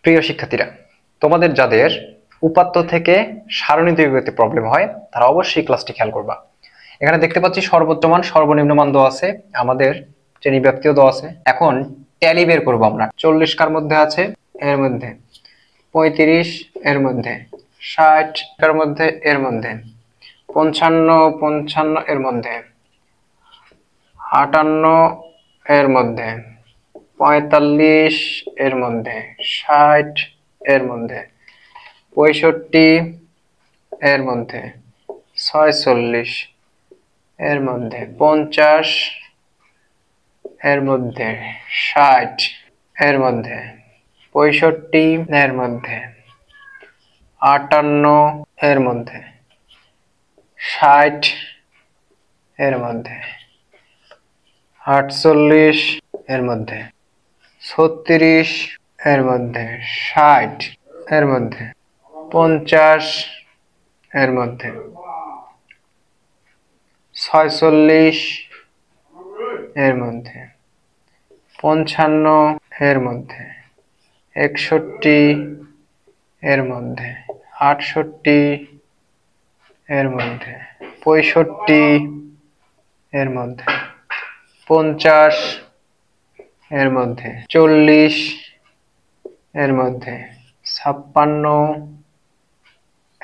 প্রিয় শিক্ষার্থীরা, তোমাদের যাদের উপাত্ত থেকে সারণী তৈরি করতে প্রবলেম হয় তারা অবশ্যই ক্লাসটি খেয়াল করবা। এখানে দেখতে পাচ্ছি সর্বোচ্চ মান সর্বনিম্ন মান দেওয়া আছে, আমাদের শ্রেণী ব্যাপ্তিও দেওয়া আছে। এখন ট্যালি বের করবো আমরা। 40 কার মধ্যে আছে, এর মধ্যে 35, এর মধ্যে 60 কার মধ্যে, এর মধ্যে 55 এর মধ্যে 58, এর মধ্যে 45, এর মধ্যে 60, এর মধ্যে 65, এর মধ্যে 46, এর মধ্যে 50, এর মধ্যে 60, এর মধ্যে 65, এর মধ্যে 58, এর মধ্যে 60, এর মধ্যে 48, এর মধ্যে 36, এর মধ্যে 60, এর মধ্যে 50, এর মধ্যে 46, এর মধ্যে 55, এর মধ্যে 61, এর মধ্যে 68, এর মধ্যে 65, এর মধ্যে 50, এর মধ্যে 40, এর মধ্যে 56,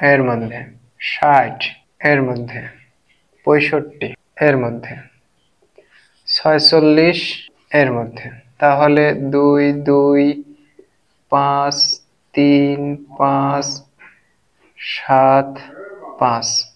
এর মধ্যে 60, এর মধ্যে 65, এর মধ্যে 46, এর মধ্যে। তাহলে 2 2 5 3 5 7 5